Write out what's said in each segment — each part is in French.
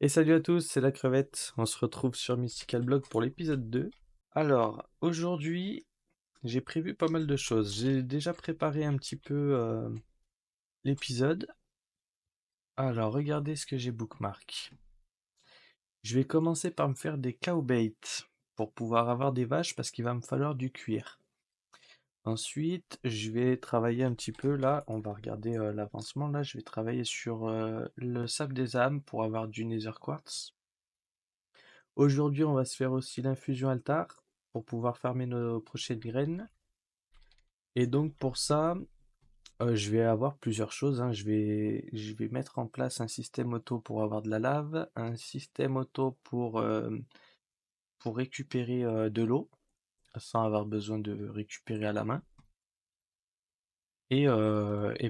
Et salut à tous, c'est la crevette. On se retrouve sur Mystical Blog pour l'épisode 2. Alors, aujourd'hui, j'ai prévu pas mal de choses. J'ai déjà préparé un petit peu l'épisode. Alors, regardez ce que j'ai bookmark. Je vais commencer par me faire des cowbaits pour pouvoir avoir des vaches parce qu'il va me falloir du cuir. Ensuite, je vais travailler un petit peu là. On va regarder l'avancement. Là, je vais travailler sur le sable des âmes pour avoir du nether quartz. Aujourd'hui, on va se faire aussi l'infusion altar pour pouvoir farmer nos prochaines graines. Et donc pour ça, je vais avoir plusieurs choses, hein. Je vais mettre en place un système auto pour avoir de la lave, un système auto pour récupérer de l'eau, sans avoir besoin de récupérer à la main. Et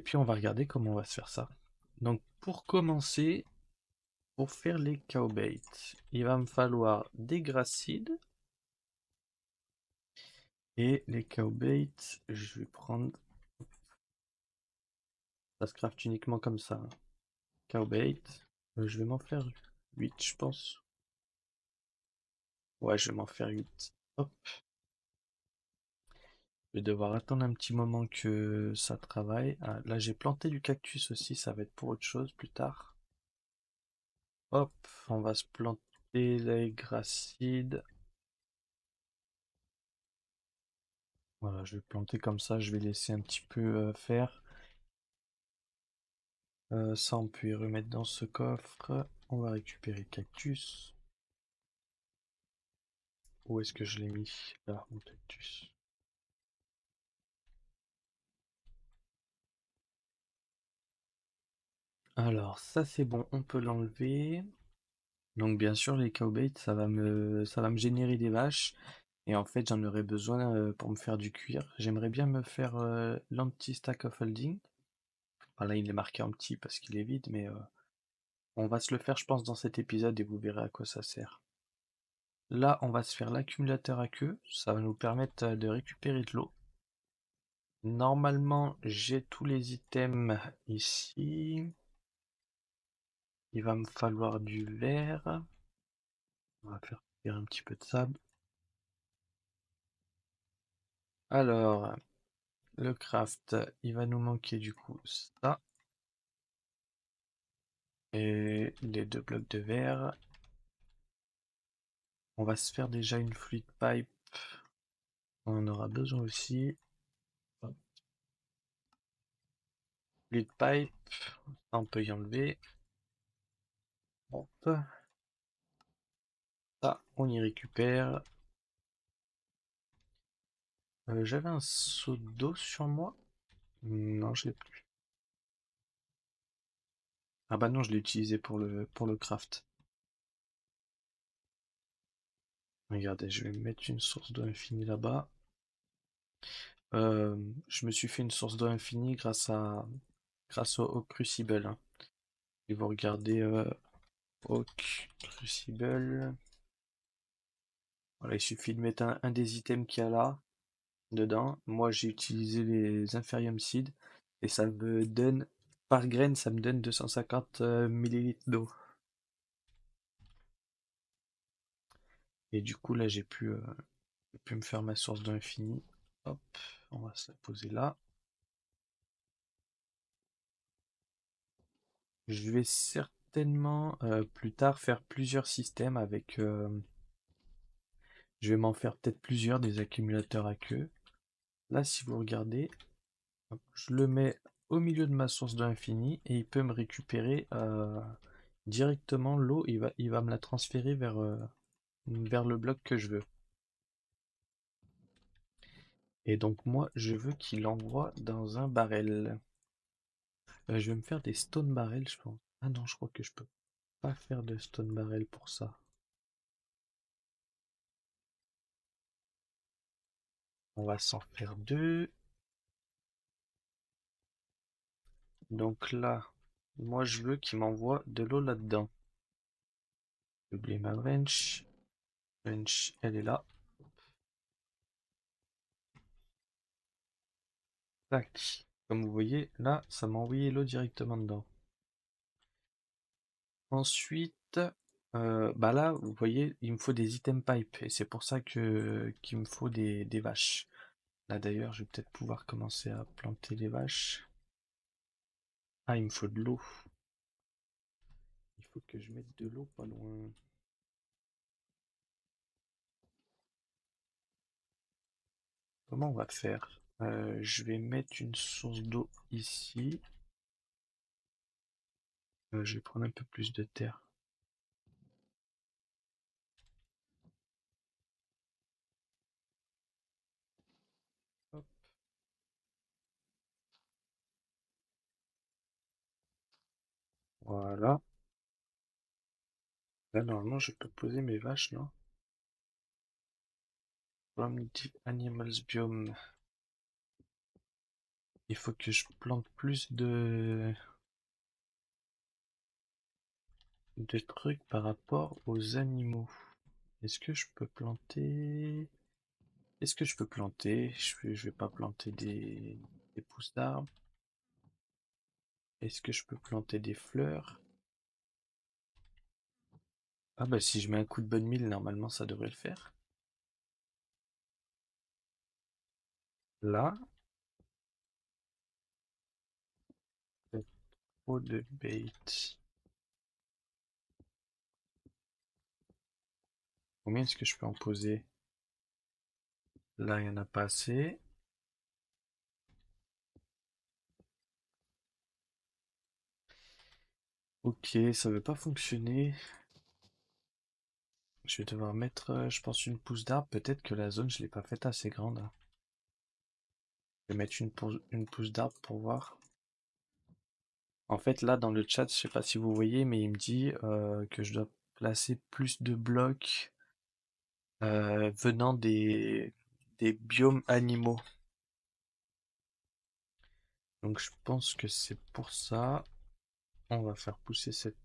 puis on va regarder comment on va se faire ça. Donc pour commencer, pour faire les cowbaits, il va me falloir des grassides. Et les cowbaits, je vais prendre. Ça se craft uniquement comme ça, hein. Cowbait. Je vais m'en faire 8, je pense. Ouais, je vais m'en faire 8. Hop. Je vais devoir attendre un petit moment que ça travaille. Ah, là, j'ai planté du cactus aussi. Ça va être pour autre chose plus tard. Hop. On va se planter les gracides. Voilà, je vais planter comme ça. Je vais laisser un petit peu faire. Ça, on peut y remettre dans ce coffre. On va récupérer le cactus. Où est-ce que je l'ai mis? Là, mon cactus. Alors, ça c'est bon, on peut l'enlever. Donc bien sûr, les cowbaits, ça va me générer des vaches. Et en fait, j'en aurais besoin pour me faire du cuir. J'aimerais bien me faire l'anti-stack of holding. Enfin, là, il est marqué en petit parce qu'il est vide, mais on va se le faire, je pense, dans cet épisode et vous verrez à quoi ça sert. Là, on va se faire l'accumulateur à queue. Ça va nous permettre de récupérer de l'eau. Normalement, j'ai tous les items ici. Il va me falloir du verre. On va faire un petit peu de sable. Alors, le craft, il va nous manquer du coup ça. Et les 2 blocs de verre. On va se faire déjà une fluid pipe. On en aura besoin aussi. Hop. Fluid pipe, ça, on peut y enlever. Hop. Ça, on y récupère. J'avais un seau d'eau sur moi. Non, je l'ai plus. Ah bah non, je l'ai utilisé pour le craft. Regardez, je vais mettre une source d'eau infinie là-bas. Je me suis fait une source d'eau infinie grâce au Crucible, hein. Et vous regardez Oak Crucible. Voilà, il suffit de mettre un des items qu'il y a là dedans. Moi, j'ai utilisé les Inferium Seed et ça me donne, par graine, ça me donne 250 millilitres d'eau. Et du coup, là, j'ai pu me faire ma source d'eau infinie. Hop, on va se la poser là. Je vais certainement plus tard faire plusieurs systèmes avec. Je vais m'en faire peut-être plusieurs des accumulateurs à queue. Là, si vous regardez, hop, je le mets au milieu de ma source d'infini et il peut me récupérer directement l'eau. Il va me la transférer vers le bloc que je veux. Et donc moi, je veux qu'il l'envoie dans un barrel. Je vais me faire des stone barrels, je pense. Ah non, je crois que je peux pas faire de stone barrel pour ça. On va s'en faire deux. Donc là, moi je veux qu'il m'envoie de l'eau là-dedans. J'ai oublié ma wrench. Wrench, elle est là. Tac. Comme vous voyez, là, ça m'a envoyé l'eau directement dedans. Ensuite, Bah là, vous voyez, il me faut des item pipe et c'est pour ça que qu'il me faut des vaches. Là d'ailleurs, je vais peut-être pouvoir commencer à planter les vaches. Ah, il me faut de l'eau. Il faut que je mette de l'eau pas loin. Comment on va faire? Je vais mettre une source d'eau ici. Je vais prendre un peu plus de terre. Hop, voilà. Là, normalement, je peux poser mes vaches, non? From Deep Animals Biome. Il faut que je plante plus de trucs par rapport aux animaux. Est-ce que je peux planter... Est-ce que je peux planter? Je vais pas planter des pousses d'arbres. Est-ce que je peux planter des fleurs? Ah bah si je mets un coup de bonne mille, normalement ça devrait le faire. Là, c'est trop de bait. Combien est-ce que je peux en poser? Là, il n'y en a pas assez. Ok, ça veut pas fonctionner. Je vais devoir mettre, je pense, une pousse d'arbre. Peut-être que la zone, je l'ai pas faite assez grande. Je vais mettre une pousse d'arbre pour voir. En fait, là, dans le chat, je sais pas si vous voyez, mais il me dit que je dois placer plus de blocs venant des biomes animaux. Donc, je pense que c'est pour ça. On va faire pousser cet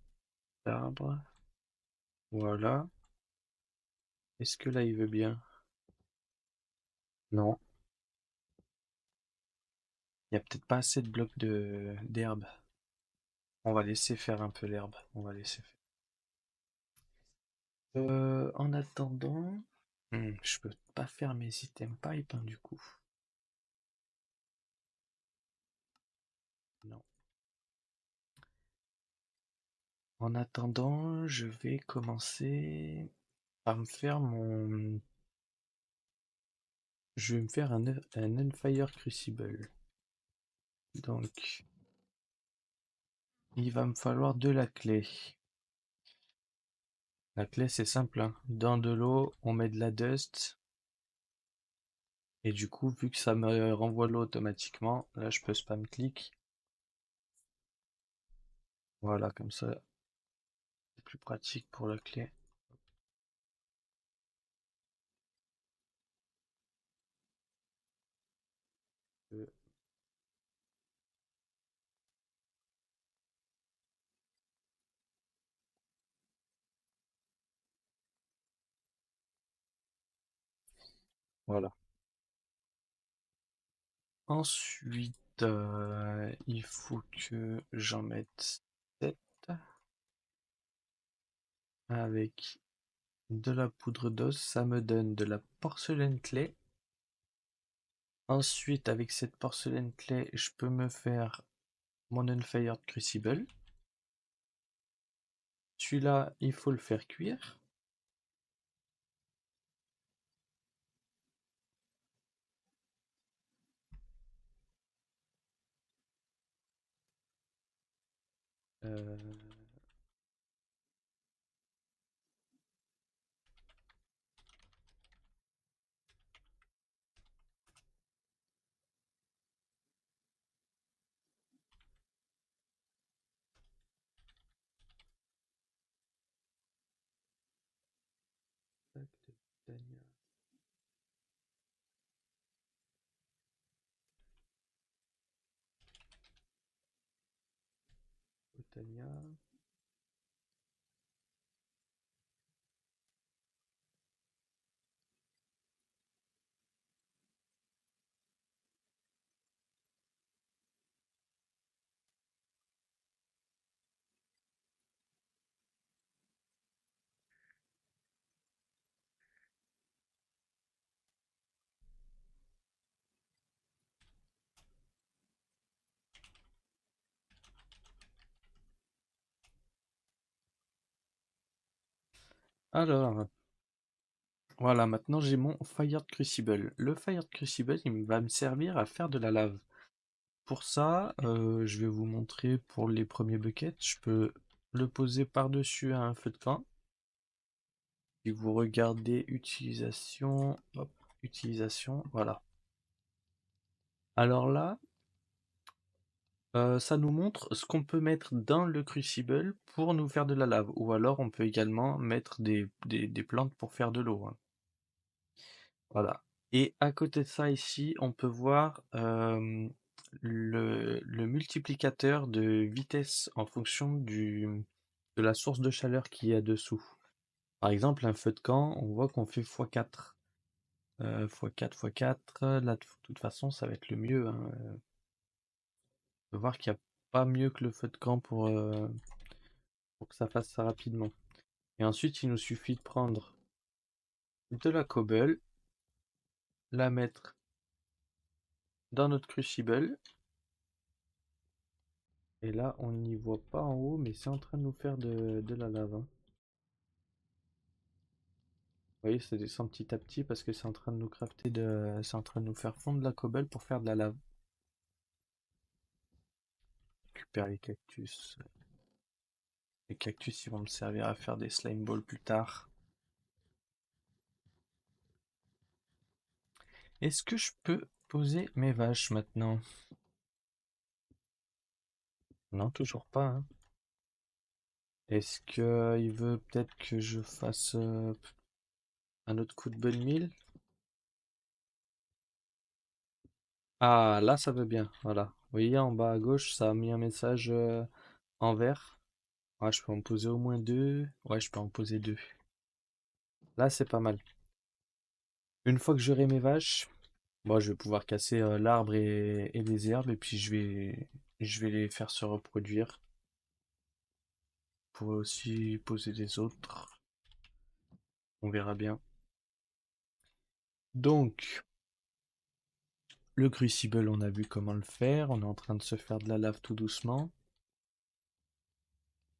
arbre. Voilà. Est-ce que là, il veut bien? Non. Il y a peut-être pas assez de blocs d'herbe. On va laisser faire un peu l'herbe. On va laisser faire. En attendant, je peux pas faire mes item pipe hein, du coup. Non. En attendant, je vais commencer par me faire mon. Je vais me faire un Unfire Crucible. Donc, il va me falloir de la clé. La clé, c'est simple, hein. Dans de l'eau, on met de la dust. Et du coup, vu que ça me renvoie l'eau automatiquement, là, je peux spam clic. Voilà, comme ça, c'est plus pratique pour la clé. Euh, Voilà. Ensuite, il faut que j'en mette 7 avec de la poudre d'os. Ça me donne de la porcelaine clé. Ensuite, avec cette porcelaine clé, je peux me faire mon Unfired Crucible. Celui-là, il faut le faire cuire. Euh, tac, Titania, Titania. Alors, voilà, maintenant j'ai mon Fired Crucible. Le Fired Crucible, il va me servir à faire de la lave. Pour ça, je vais vous montrer pour les premiers buckets. Je peux le poser par-dessus un feu de camp. Si vous regardez utilisation, hop, utilisation, voilà. Alors là, ça nous montre ce qu'on peut mettre dans le crucible pour nous faire de la lave. Ou alors on peut également mettre des plantes pour faire de l'eau, hein. Voilà. Et à côté de ça ici, on peut voir le multiplicateur de vitesse en fonction de la source de chaleur qu'il y a dessous. Par exemple, un feu de camp, on voit qu'on fait x4. x4, x4. Là, de toute façon, ça va être le mieux, hein. On peut voir qu'il n'y a pas mieux que le feu de camp pour que ça fasse ça rapidement. Et ensuite, il nous suffit de prendre de la cobble, la mettre dans notre crucible. Et là, on n'y voit pas en haut, mais c'est en train de nous faire de la lave, hein. Vous voyez, ça descend petit à petit parce que c'est en train de nous crafter c'est en train de nous faire fondre de la cobble pour faire de la lave. Je récupère les cactus. Les cactus, ils vont me servir à faire des slime balls plus tard. Est-ce que je peux poser mes vaches maintenant? Non, toujours pas, hein. Est-ce que il veut peut-être que je fasse un autre coup de bonne mille? Ah, là, ça veut bien. Voilà. Vous voyez, en bas à gauche, ça a mis un message en vert. Ouais, je peux en poser au moins deux. Ouais, je peux en poser deux. Là, c'est pas mal. Une fois que j'aurai mes vaches, bon, je vais pouvoir casser l'arbre et les herbes, et puis je vais les faire se reproduire. Pour aussi poser des autres. On verra bien. Donc, le crucible, on a vu comment le faire. On est en train de se faire de la lave tout doucement.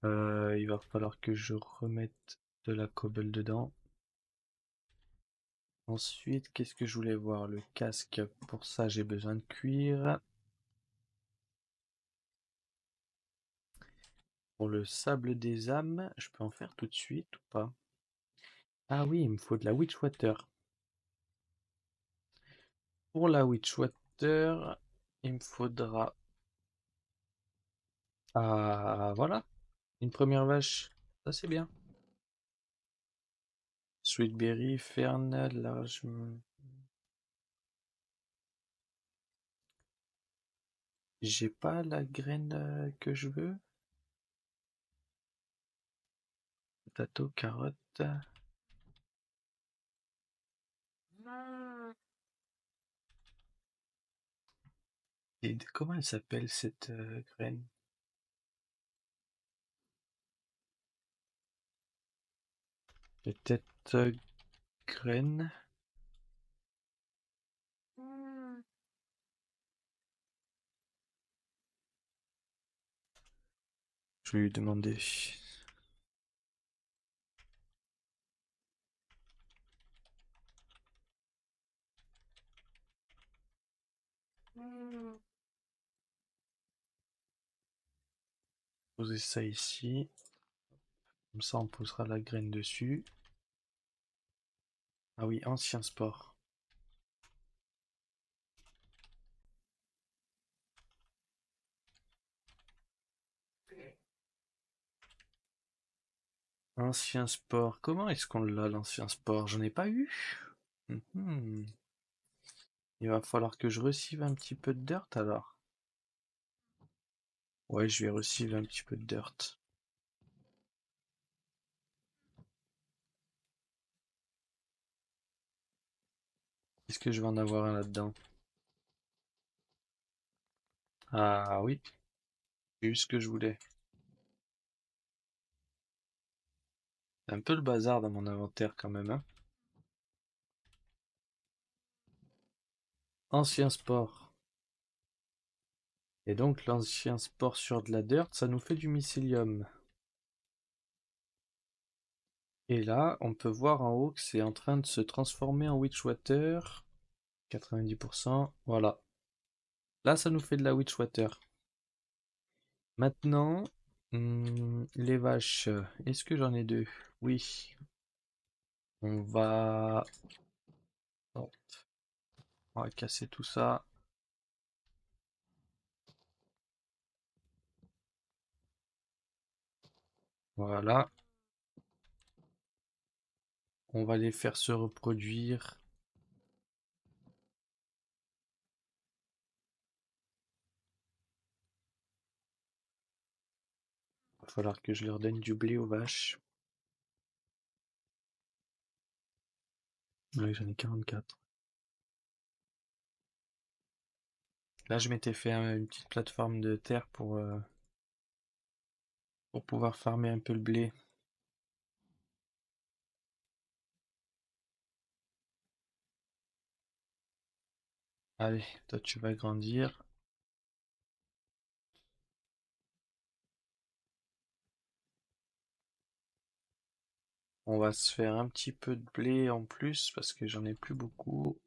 Il va falloir que je remette de la cobble dedans. Ensuite, qu'est-ce que je voulais voir? Le casque, pour ça j'ai besoin de cuir. Pour le sable des âmes, je peux en faire tout de suite ou pas? Ah oui, il me faut de la witchwater. Pour la witchwater, il me faudra... Ah voilà, une première vache. Ça c'est bien. Sweetberry, fern, large... J'ai pas la graine que je veux. Potato, carotte. Et comment elle s'appelle cette graine? Peut-être graine. Je vais lui demander. Poser ça ici. Comme ça, on posera la graine dessus. Ah oui, ancien sport. Ancien sport. Comment est-ce qu'on l'a, l'ancien sport? J'en ai pas eu. Mhm. Il va falloir que je recive un petit peu de dirt alors. Ouais, je vais recive un petit peu de dirt. Est-ce que je vais en avoir un là-dedans? Ah oui, j'ai eu ce que je voulais. C'est un peu le bazar dans mon inventaire quand même, hein. Ancien sport. Et donc l'ancien sport sur de la dirt, ça nous fait du mycélium. Et là, on peut voir en haut que c'est en train de se transformer en Witchwater. 90%. Voilà. Là, ça nous fait de la Witchwater. Maintenant, les vaches. Est-ce que j'en ai deux? Oui. On va... oh, on va casser tout ça. Voilà. On va les faire se reproduire. Il va falloir que je leur donne du blé aux vaches. Oui, j'en ai 44. Là, je m'étais fait une petite plateforme de terre pour pouvoir farmer un peu le blé. Allez, toi tu vas grandir. On va se faire un petit peu de blé en plus parce que j'en ai plus beaucoup.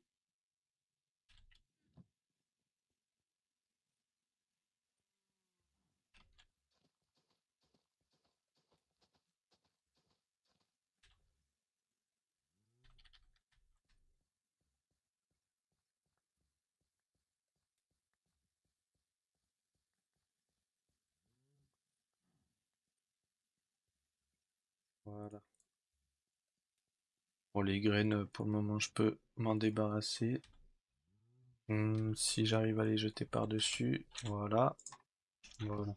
Voilà. Bon, les graines, pour le moment, je peux m'en débarrasser. Si j'arrive à les jeter par-dessus, voilà. Voilà.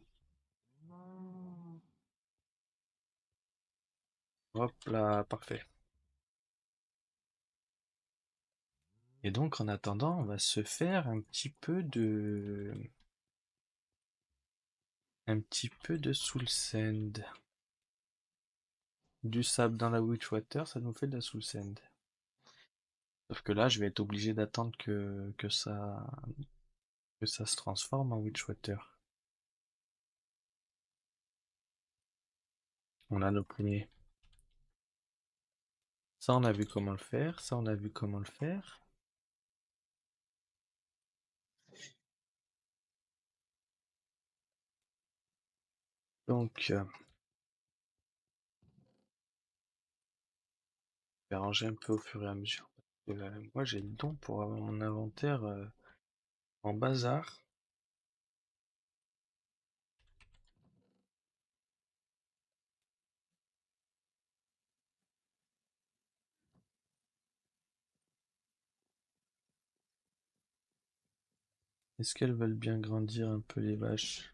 Hop là, parfait. Et donc, en attendant, on va se faire un petit peu de Soul Sand. Du sable dans la Witchwater, ça nous fait de la Soul Sand. Sauf que là, je vais être obligé d'attendre que ça se transforme en Witchwater. On a nos premiers. Ça, on a vu comment le faire. Ça, on a vu comment le faire. Donc, je vais ranger un peu au fur et à mesure. Moi, j'ai le don pour avoir mon inventaire en bazar. Est-ce qu'elles veulent bien grandir un peu les vaches?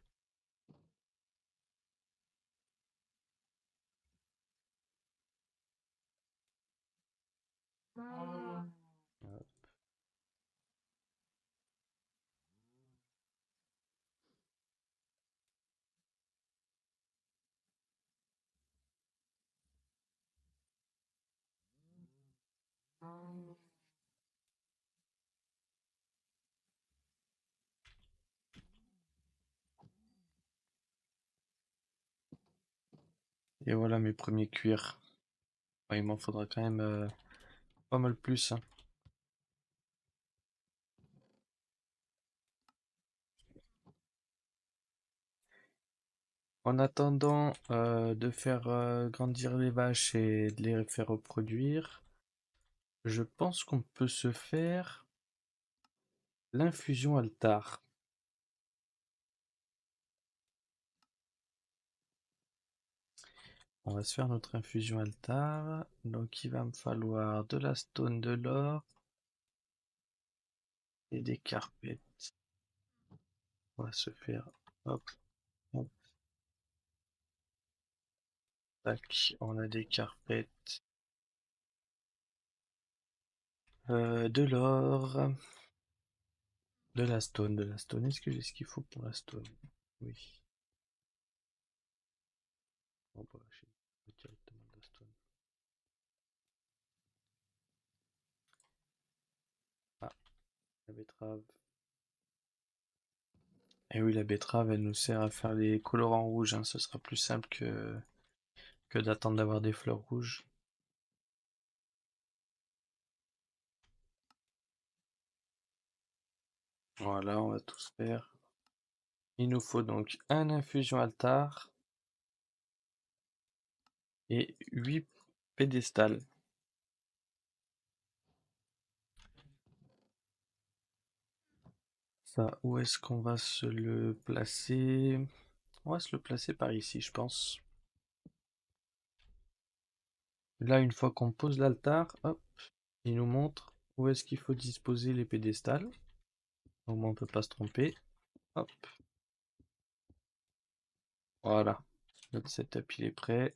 Et voilà mes premiers cuirs. Ouais, il m'en faudra quand même pas mal plus, hein. En attendant de faire grandir les vaches et de les faire reproduire, je pense qu'on peut se faire l'infusion altar. On va se faire notre infusion altar. Donc il va me falloir de la stone, de l'or et des carpettes. On va se faire, hop, hop, tac, on a des carpettes, de l'or, de la stone, de la stone. Est-ce que j'ai ce qu'il faut pour la stone? Oui. On va acheter directement de la stone. Ah, la betterave. Et oui, la betterave, elle nous sert à faire les colorants rouges, hein. Ce sera plus simple que d'attendre d'avoir des fleurs rouges. Voilà, on va tous faire. Il nous faut donc un infusion altar et 8 pédestals. Ça, où est-ce qu'on va se le placer? On va se le placer par ici, je pense. Là, une fois qu'on pose l'altar, hop, il nous montre où est-ce qu'il faut disposer les pédestals. Au moins, on peut pas se tromper. Hop, voilà. Notre setup, il est prêt.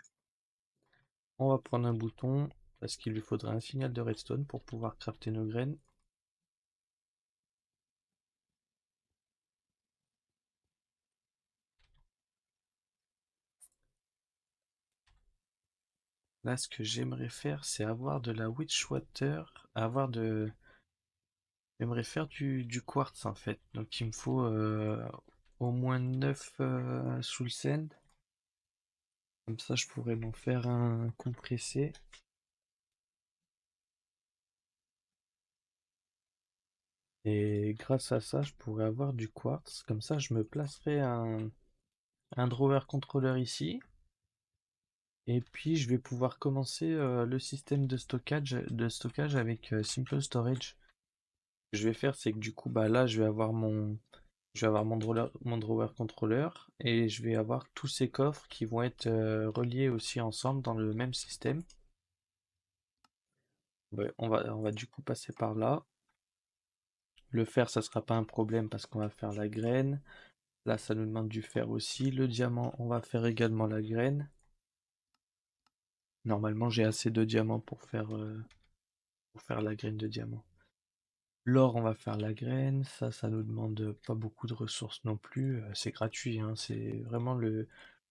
On va prendre un bouton, parce qu'il lui faudra un signal de redstone pour pouvoir crafter nos graines. Là, ce que j'aimerais faire, c'est avoir de la witchwater, J'aimerais faire du quartz en fait. Donc il me faut au moins 9 soul sand. Comme ça, je pourrais m'en faire un compressé. Et grâce à ça, je pourrais avoir du quartz. Comme ça, je me placerai un drawer controller ici. Et puis, je vais pouvoir commencer le système de stockage avec Simple Storage. Ce que je vais faire, c'est que du coup, bah là, je vais avoir mon drawer controller et je vais avoir tous ces coffres qui vont être reliés aussi ensemble dans le même système. Ouais, on va du coup passer par là. Le fer, ça sera pas un problème parce qu'on va faire la graine. Là, ça nous demande du fer aussi. Le diamant, on va faire également la graine. Normalement, j'ai assez de diamants pour faire la graine de diamant. L'or, on va faire la graine. Ça nous demande pas beaucoup de ressources non plus. C'est gratuit, hein. C'est vraiment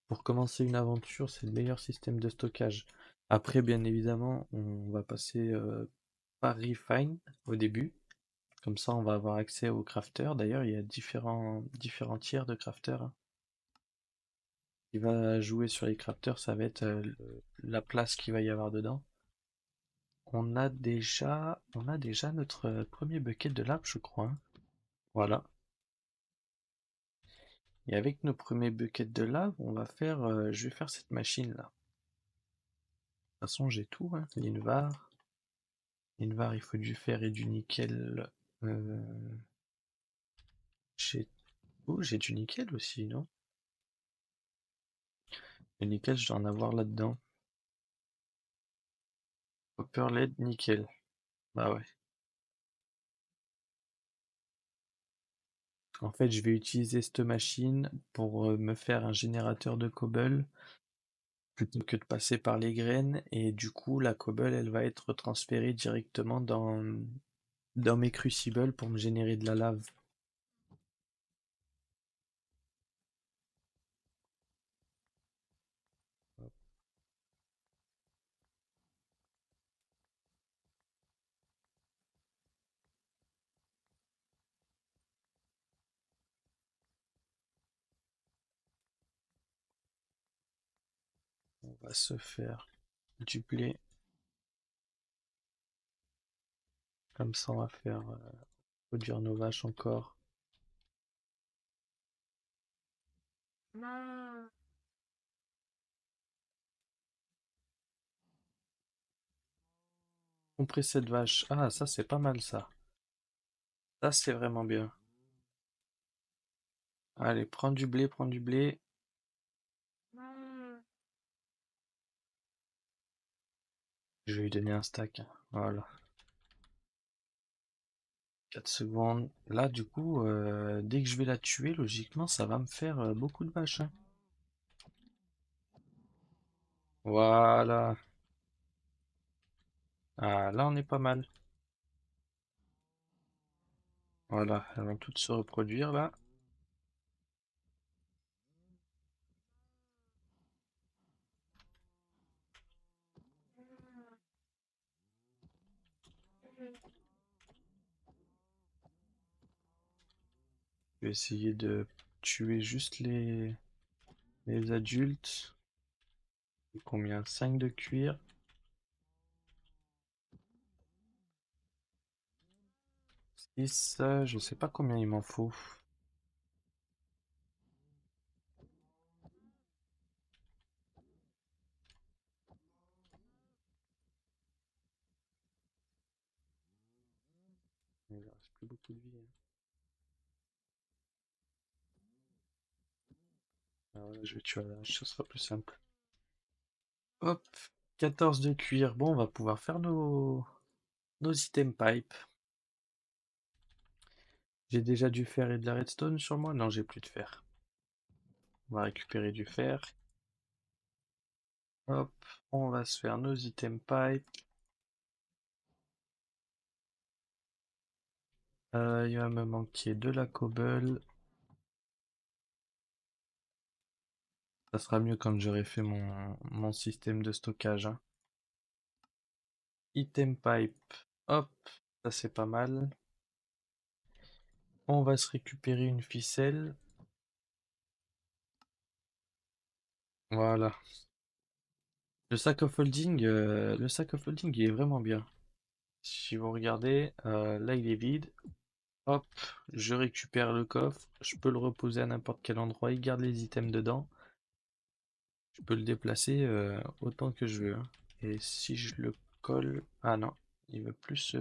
pour commencer une aventure, c'est le meilleur système de stockage. Après, bien évidemment, on va passer par Refine au début. Comme ça, on va avoir accès aux crafters. D'ailleurs, il y a différents tiers de crafters, hein. Ce qui va jouer sur les crafters, ça va être la place qu'il va y avoir dedans. On a déjà notre premier bucket de lave, je crois, hein. Voilà. Et avec nos premiers buckets de lave, je vais faire cette machine là. De toute façon, j'ai tout, hein. L'invar. L'invar, il faut du fer et du nickel. Euh, j'ai j'ai du nickel aussi, non? Le nickel, je dois en avoir là-dedans. Copper, lead, nickel. Bah ouais. En fait, je vais utiliser cette machine pour me faire un générateur de cobble plutôt que de passer par les graines. Et du coup, la cobble, elle va être transférée directement dans mes crucibles pour me générer de la lave. On va se faire du blé. Comme ça, on va faire produire nos vaches encore. Compresser de vache. Ah, ça, c'est pas mal ça. Ça, c'est vraiment bien. Allez, prends du blé, prends du blé. Je vais lui donner un stack, hein. Voilà. 4 secondes. Là, du coup, dès que je vais la tuer, logiquement, ça va me faire beaucoup de vaches, hein. Voilà. Ah, là, on est pas mal. Voilà, elles vont toutes se reproduire, là. Je vais essayer de tuer juste les adultes. Combien? 5 de cuir. Et ça, je sais pas combien il m'en faut. Il reste plus beaucoup de vie, hein. Alors là, je vais tuer à la hache, ce sera plus simple. Hop, 14 de cuir. Bon, on va pouvoir faire nos item pipe. J'ai déjà du fer et de la redstone sur moi? Non, j'ai plus de fer. On va récupérer du fer. Hop, on va se faire nos item pipe. Il va me manquer de la cobble. Ça sera mieux quand j'aurai fait mon système de stockage, hein. Item pipe. Hop, ça c'est pas mal. On va se récupérer une ficelle. Voilà. Le sac of holding, il est vraiment bien. Si vous regardez, là il est vide. Hop, je récupère le coffre. Je peux le reposer à n'importe quel endroit. Il garde les items dedans. Je peux le déplacer autant que je veux, hein. Et si je le colle... Ah non, il veut plus...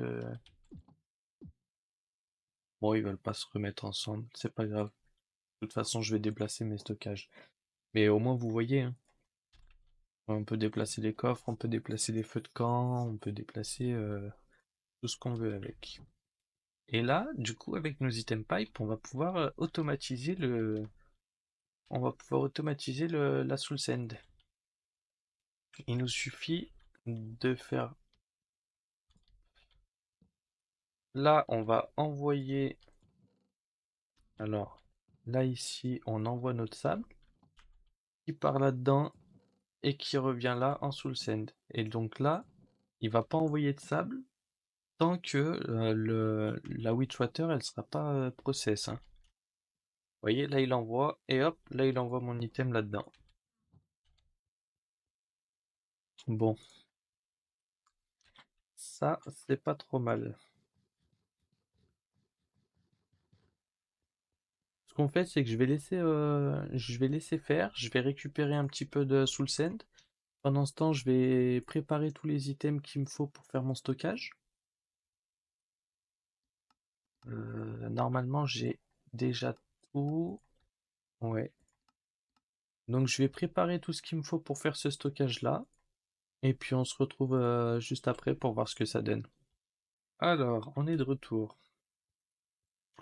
Bon, ils veulent pas se remettre ensemble. C'est pas grave. De toute façon, je vais déplacer mes stockages. Mais au moins, vous voyez, hein. On peut déplacer les coffres, on peut déplacer les feux de camp, on peut déplacer tout ce qu'on veut avec. Et là, du coup, avec nos item pipe, on va pouvoir automatiser la soul send. Il nous suffit de faire... Là, on va envoyer... Alors, là, ici, on envoie notre sable qui part là-dedans et qui revient là en soul send. Et donc là, il va pas envoyer de sable tant que la Witchwater elle sera pas process, hein. Vous voyez, là il envoie et hop, là il envoie mon item là-dedans. Bon, ça c'est pas trop mal. Ce qu'on fait, c'est que je vais laisser faire, je vais récupérer un petit peu de Soul Sand. Pendant ce temps, je vais préparer tous les items qu'il me faut pour faire mon stockage. Normalement, j'ai déjà tout. Ouais. Donc je vais préparer tout ce qu'il me faut pour faire ce stockage-là. Et puis on se retrouve juste après pour voir ce que ça donne. Alors, on est de retour.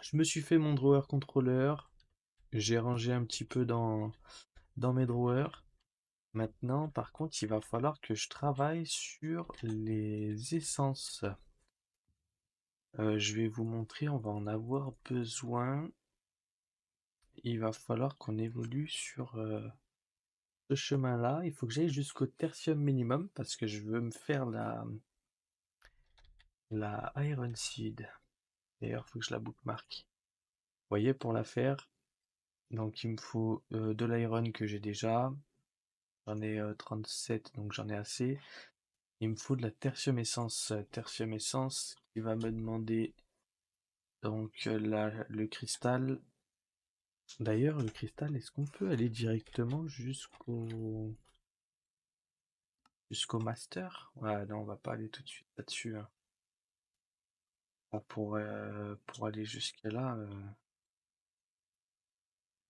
Je me suis fait mon drawer controller. J'ai rangé un petit peu dans mes drawers. Maintenant, par contre, il va falloir que je travaille sur les essences. Je vais vous montrer, on va en avoir besoin. Il va falloir qu'on évolue sur ce chemin-là. Il faut que j'aille jusqu'au tertium minimum parce que je veux me faire la Iron Seed. D'ailleurs, il faut que je la bookmark. Vous voyez, pour la faire, donc il me faut de l'iron que j'ai déjà. J'en ai 37, donc j'en ai assez. Il me faut de la tertium essence. Tertium essence qui va me demander donc le cristal. D'ailleurs, le cristal, est-ce qu'on peut aller directement jusqu'au master? Ouais, non, on va pas aller tout de suite là-dessus, hein. Pour aller jusqu'à là,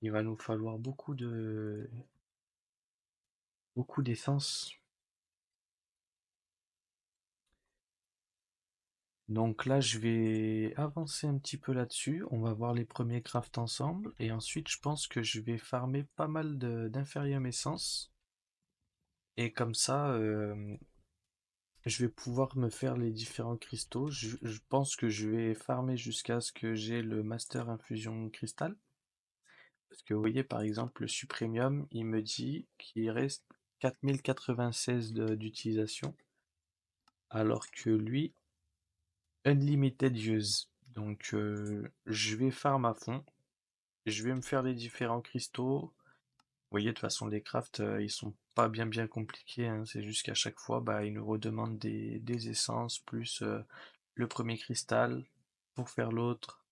il va nous falloir beaucoup d'essence. Donc là, je vais avancer un petit peu là-dessus. On va voir les premiers crafts ensemble. Et ensuite, je pense que je vais farmer pas mal d'Inferium Essence. Et comme ça, je vais pouvoir me faire les différents cristaux. Je pense que je vais farmer jusqu'à ce que j'ai le Master Infusion Cristal. Parce que vous voyez, par exemple, le Supremium, il me dit qu'il reste 4096 d'utilisation. Alors que lui, Unlimited use. Donc je vais farm à fond. Je vais me faire les différents cristaux. Vous voyez, de toute façon, les crafts, ils sont pas bien compliqués, hein. C'est juste qu'à chaque fois, bah, ils nous redemandent des essences plus le premier cristal pour faire l'autre.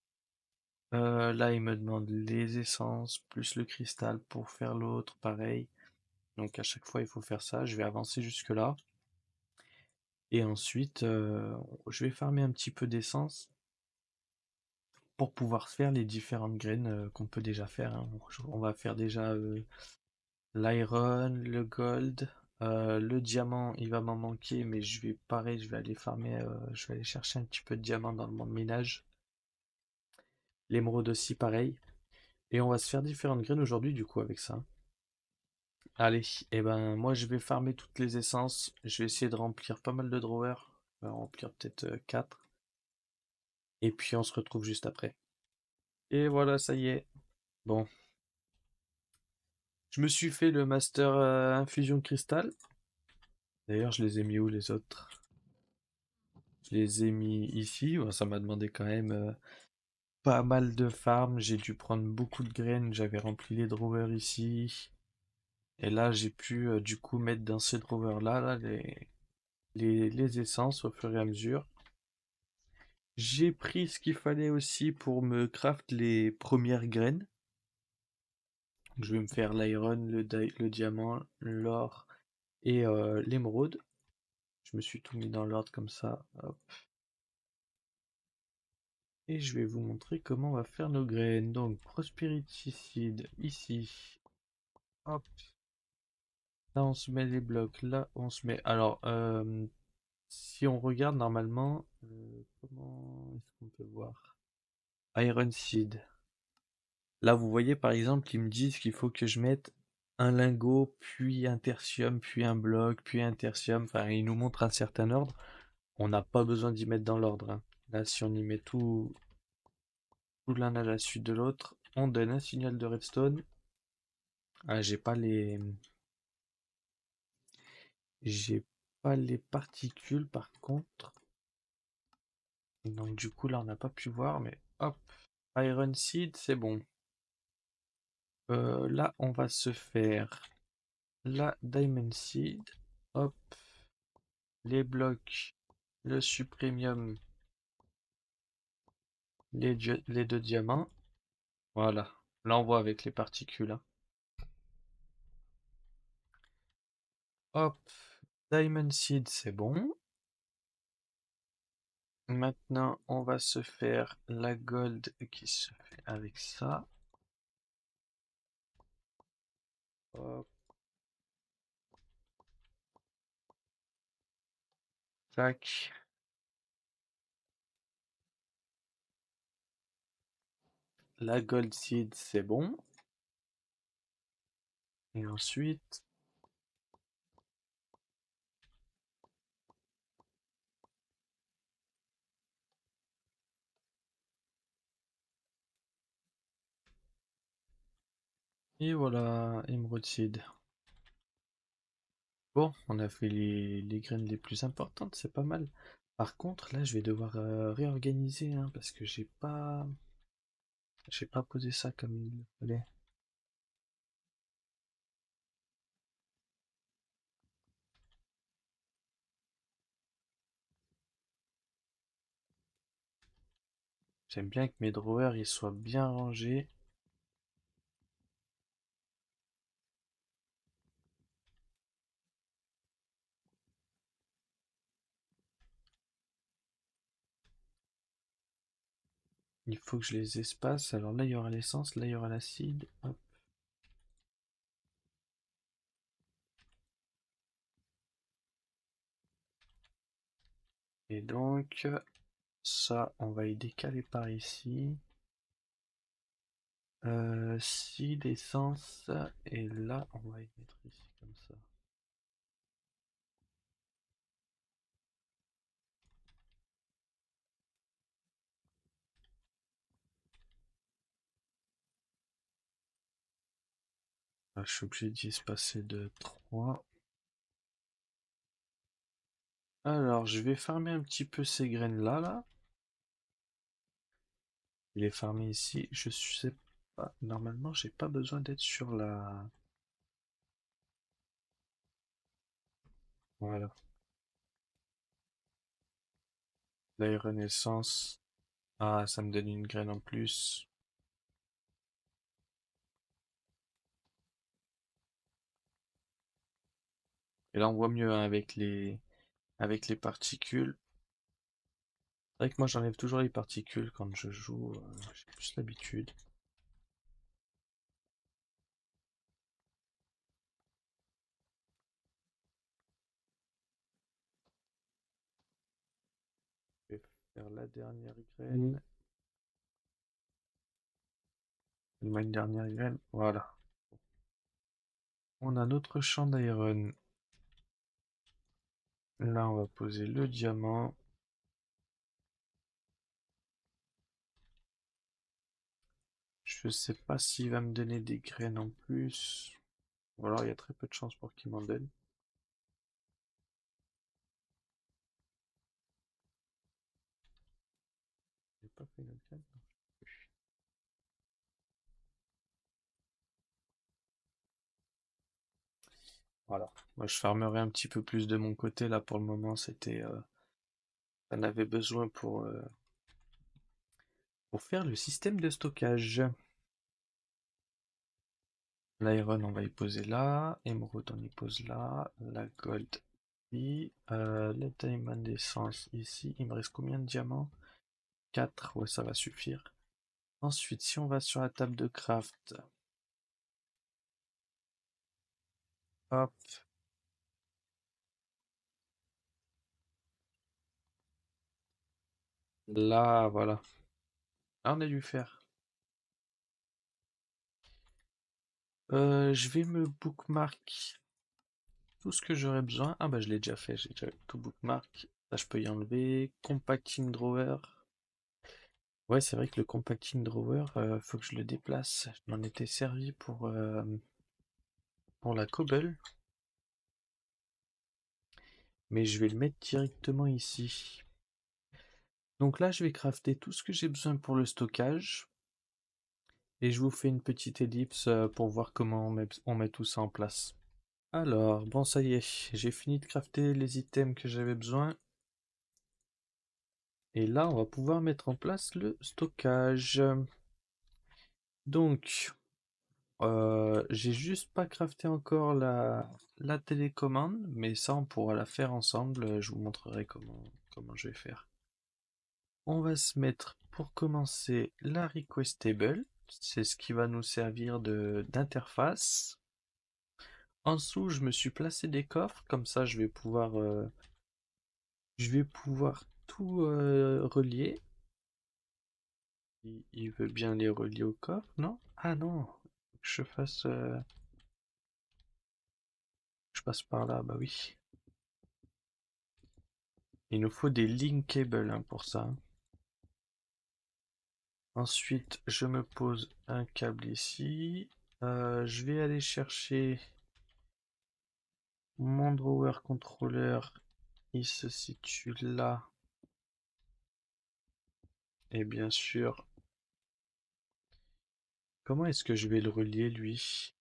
Là, il me demande les essences, plus le cristal pour faire l'autre, pareil. Donc à chaque fois, il faut faire ça. Je vais avancer jusque-là. Et ensuite, je vais farmer un petit peu d'essence pour pouvoir faire les différentes graines qu'on peut déjà faire, hein. On va faire déjà l'iron, le gold, le diamant, il va m'en manquer, mais je vais pareil, je vais aller farmer, je vais aller chercher un petit peu de diamant dans le monde minage. L'émeraude aussi, pareil. Et on va se faire différentes graines aujourd'hui, du coup, avec ça. Allez, et ben moi je vais farmer toutes les essences. Je vais essayer de remplir pas mal de drawers. Je vais en remplir peut-être 4. Et puis on se retrouve juste après. Et voilà, ça y est. Bon, je me suis fait le master infusion cristal. D'ailleurs, je les ai mis où les autres? Je les ai mis ici. Bon, ça m'a demandé quand même pas mal de farm. J'ai dû prendre beaucoup de graines. J'avais rempli les drawers ici. Et là, j'ai pu du coup mettre dans ces drawers là, les essences au fur et à mesure. J'ai pris ce qu'il fallait aussi pour me craft les premières graines. Je vais me faire l'iron, le diamant, l'or et l'émeraude. Je me suis tout mis dans l'ordre comme ça. Hop. Et je vais vous montrer comment on va faire nos graines. Donc, Prosperity Seed ici. Hop. Là, on se met les blocs. Là, on se met. Alors, si on regarde normalement, comment est-ce qu'on peut voir? Iron Seed. Là, vous voyez par exemple, ils me disent qu'il faut que je mette un lingot, puis un tertium, puis un bloc, puis un tertium. Enfin, ils nous montrent un certain ordre. On n'a pas besoin d'y mettre dans l'ordre, hein. Là, si on y met tout l'un à la suite de l'autre, on donne un signal de redstone. Ah, j'ai pas les particules par contre. Donc du coup là on n'a pas pu voir, mais hop, Iron Seed, c'est bon. Là on va se faire la Diamond Seed. Hop, les blocs, le Supremium, les deux diamants. Voilà. Là on voit avec les particules, hein. Hop, Diamond Seed, c'est bon. Maintenant, on va se faire la gold qui se fait avec ça. Hop, tac. La gold seed, c'est bon. Et ensuite, et voilà, emerald seed. Bon, on a fait les graines les plus importantes, c'est pas mal. Par contre, là, je vais devoir réorganiser, hein, parce que j'ai pas posé ça comme il le fallait. J'aime bien que mes drawers ils soient bien rangés. Il faut que je les espace. Alors là, il y aura l'essence, là, il y aura l'acide. Hop. Et donc, ça, on va y décaler par ici. Si l'essence, et là, on va y mettre ici comme ça. Ah, je suis obligé d'y espacer de 3. Alors, je vais farmer un petit peu ces graines-là, là. Je les farmer ici. Je sais pas. Normalement, j'ai pas besoin d'être sur la. Voilà. La renaissance. Ah, ça me donne une graine en plus. Et là, on voit mieux hein, avec les particules. C'est vrai que moi, j'enlève toujours les particules quand je joue. J'ai plus l'habitude. Je vais faire la dernière graine. Une dernière graine. Voilà. On a notre champ d'iron. Là, on va poser le diamant. Je sais pas s'il va me donner des graines en plus. Ou alors, il y a très peu de chances pour qu'il m'en donne. J'ai pas fait une autre graine. Voilà. Moi, je farmerai un petit peu plus de mon côté. Là, pour le moment, j'en avais besoin pour faire le système de stockage. L'iron, on va y poser là. Émeraude, on y pose là. La gold ici. Le diamond d'essence ici. Il me reste combien de diamants? 4. Ouais, ça va suffire. Ensuite, si on va sur la table de craft, hop, là, voilà. Là, on a dû faire. Je vais me bookmark tout ce que j'aurais besoin. Ah bah je l'ai déjà fait, j'ai déjà tout bookmark. Ça je peux y enlever. Compacting drawer. Ouais, c'est vrai que le compacting drawer, faut que je le déplace. Je m'en étais servi pour la cobble, mais je vais le mettre directement ici. Donc là, je vais crafter tout ce que j'ai besoin pour le stockage. Et je vous fais une petite ellipse pour voir comment on met tout ça en place. Alors, bon, ça y est, j'ai fini de crafter les items que j'avais besoin. Et là, on va pouvoir mettre en place le stockage. Donc, j'ai juste pas crafté encore la télécommande, mais ça, on pourra la faire ensemble. Je vous montrerai comment je vais faire. On va se mettre, pour commencer, la request table. C'est ce qui va nous servir d'interface. En dessous, je me suis placé des coffres, comme ça je vais pouvoir tout relier. Il veut bien les relier au coffre, non? Ah non, faut que je fasse, je passe par là, bah oui. Il nous faut des link cables hein, pour ça. Ensuite, je me pose un câble ici. Je vais aller chercher mon drawer controller. Il se situe là. Et bien sûr, comment est-ce que je vais le relier lui?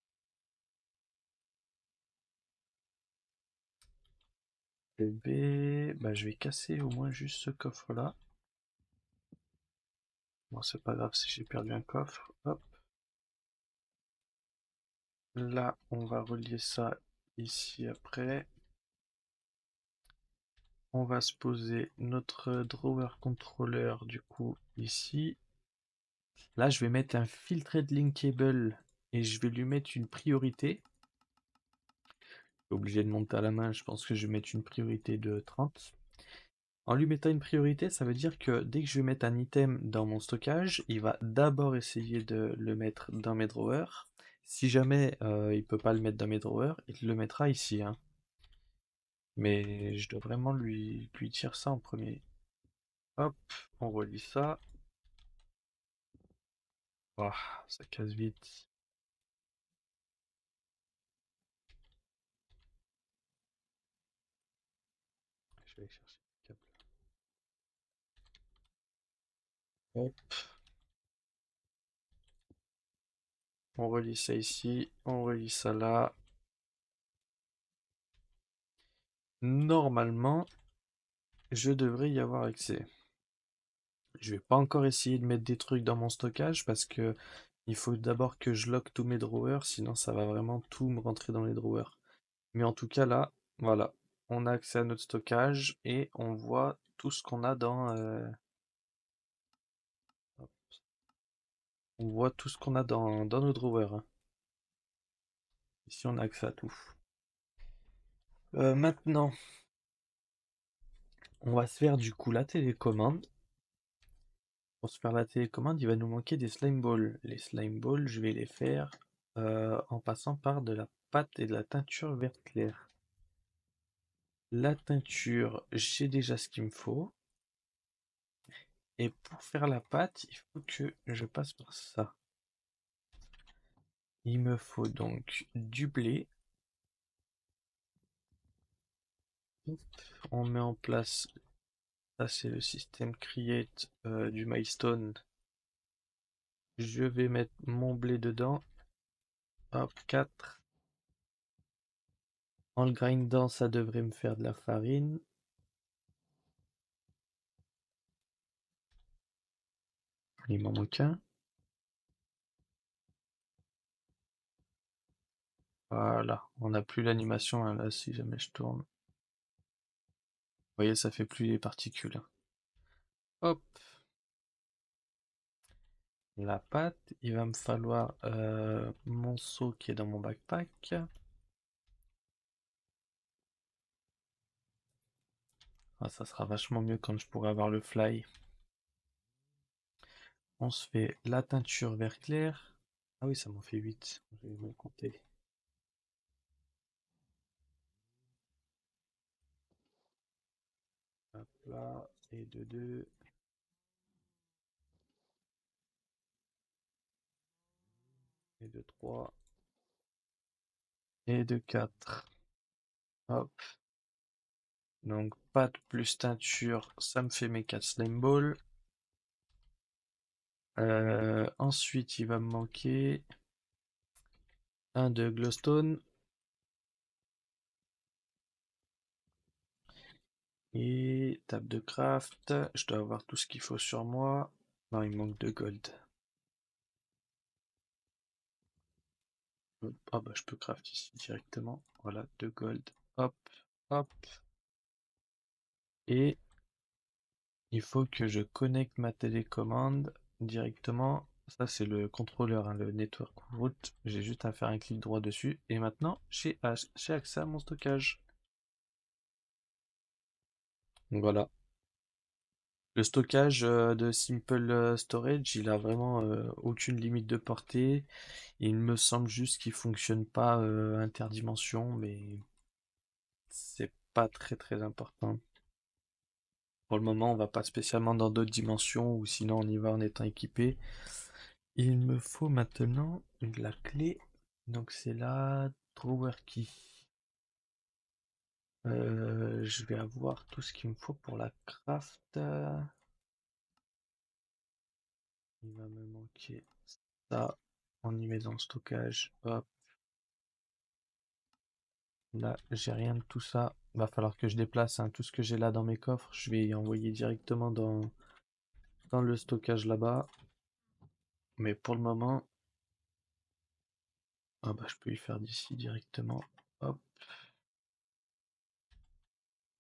B, bah je vais casser au moins juste ce coffre là. Bon, c'est pas grave si j'ai perdu un coffre. Hop. Là, on va relier ça ici après. On va se poser notre drawer controller du coup ici. Là, je vais mettre un filtred linkable et je vais lui mettre une priorité. Je suis obligé de monter à la main, je pense que je vais mettre une priorité de 30. En lui mettant une priorité, ça veut dire que dès que je vais mettre un item dans mon stockage, il va d'abord essayer de le mettre dans mes drawers. Si jamais il peut pas le mettre dans mes drawers, il le mettra ici, hein. Mais je dois vraiment lui dire ça en premier. Hop, on relie ça. Ouah, ça casse vite. Je vais aller chercher le câble. Hop, on relie ça ici, on relie ça là. Normalement, je devrais y avoir accès. Je vais pas encore essayer de mettre des trucs dans mon stockage parce que il faut d'abord que je lock tous mes drawers, sinon ça va vraiment tout me rentrer dans les drawers. Mais en tout cas là, voilà, on a accès à notre stockage et on voit tout ce qu'on a on voit tout ce qu'on a dans nos drawers, hein. Ici on a accès à tout. Maintenant, on va se faire du coup la télécommande. Pour se faire la télécommande, il va nous manquer des slime balls. Les slime balls, je vais les faire en passant par de la pâte et de la teinture vert clair. La teinture, j'ai déjà ce qu'il me faut. Et pour faire la pâte, il faut que je passe par ça. Il me faut donc du blé. Hop, on met en place, ça c'est le système create du milestone. Je vais mettre mon blé dedans. Hop, 4. En le grindant, ça devrait me faire de la farine. Il m'en manque un. Voilà, on n'a plus l'animation hein, là si jamais je tourne. Vous voyez, ça fait plus les particules, hein. Hop, la pâte. Il va me falloir mon seau qui est dans mon backpack. Ah, ça sera vachement mieux quand je pourrai avoir le fly. On se fait la teinture vert clair. Ah oui, ça m'en fait 8. Je vais me compter. Hop là, et de 2, et de 3, et de 4. Hop. Donc pâte plus teinture, ça me fait mes 4 slime balls. Ensuite, il va me manquer un de glowstone et table de craft. Je dois avoir tout ce qu'il faut sur moi. Non, il me manque de gold. Ah bah je peux craft ici directement. Voilà, 2 gold. Hop, hop. Et il faut que je connecte ma télécommande directement. Ça c'est le contrôleur, hein, le network route. J'ai juste à faire un clic droit dessus. Et maintenant, j'ai accès à mon stockage. Voilà. Le stockage de Simple Storage, il a vraiment aucune limite de portée. Il me semble juste qu'il fonctionne pas interdimension, mais c'est pas très très important. Pour le moment, on va pas spécialement dans d'autres dimensions, ou sinon on y va en étant équipé. Il me faut maintenant la clé, donc c'est la drawer key. Je vais avoir tout ce qu'il me faut pour la craft. Il va me manquer ça. On y met dans le stockage. Hop. Là, j'ai rien de tout ça. Va falloir que je déplace hein, tout ce que j'ai là dans mes coffres. Je vais y envoyer directement dans le stockage là-bas. Mais pour le moment, ah bah, je peux y faire d'ici directement. Hop.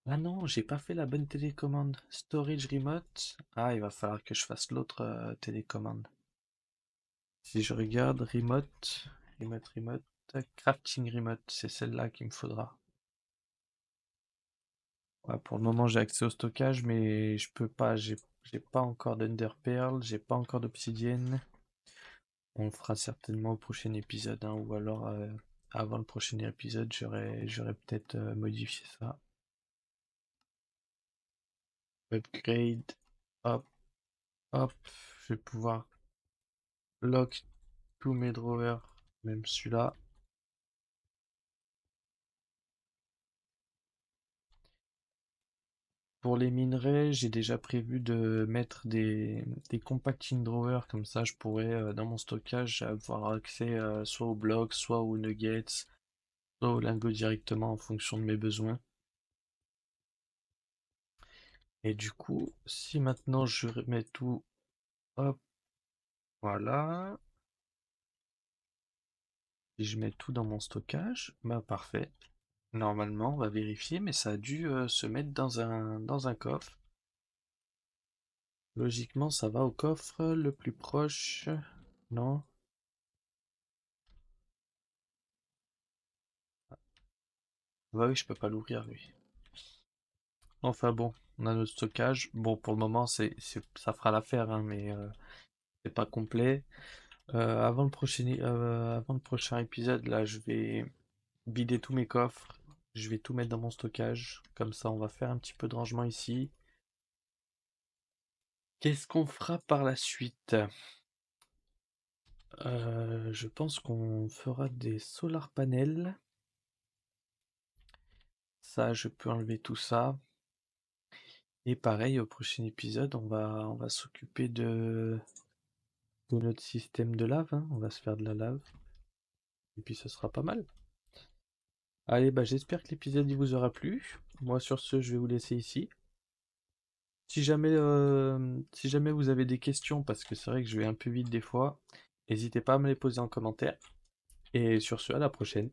Ah non, j'ai pas fait la bonne télécommande. Storage remote. Ah, il va falloir que je fasse l'autre télécommande. Si je regarde remote, crafting remote, c'est celle-là qu'il me faudra. Ouais, pour le moment, j'ai accès au stockage, mais je peux pas. J'ai pas encore d'Enderpearl, j'ai pas encore d'obsidienne. On le fera certainement au prochain épisode, hein, ou alors avant le prochain épisode, j'aurais peut-être modifié ça. Upgrade, hop, hop, je vais pouvoir lock tous mes drawers, même celui-là. Pour les minerais, j'ai déjà prévu de mettre des compacting drawers, comme ça je pourrais dans mon stockage avoir accès soit aux blocs, soit aux nuggets, soit aux lingots directement en fonction de mes besoins. Et du coup, si maintenant je remets tout, hop, voilà. Si je mets tout dans mon stockage, bah parfait. Normalement, on va vérifier, mais ça a dû se mettre dans un coffre. Logiquement, ça va au coffre le plus proche. Non? Bah oui, je peux pas l'ouvrir, lui. Enfin bon, on a notre stockage. Bon, pour le moment, ça fera l'affaire, hein, mais c'est pas complet. Avant le prochain épisode, là, je vais vider tous mes coffres. Je vais tout mettre dans mon stockage. Comme ça, on va faire un petit peu de rangement ici. Qu'est-ce qu'on fera par la suite? Je pense qu'on fera des solar panels. Ça, je peux enlever tout ça. Et pareil, au prochain épisode, on va s'occuper de notre système de lave, hein. On va se faire de la lave. Et puis ce sera pas mal. Allez, bah j'espère que l'épisode il vous aura plu. Moi sur ce, je vais vous laisser ici. Si jamais vous avez des questions, parce que c'est vrai que je vais un peu vite des fois, n'hésitez pas à me les poser en commentaire. Et sur ce, à la prochaine.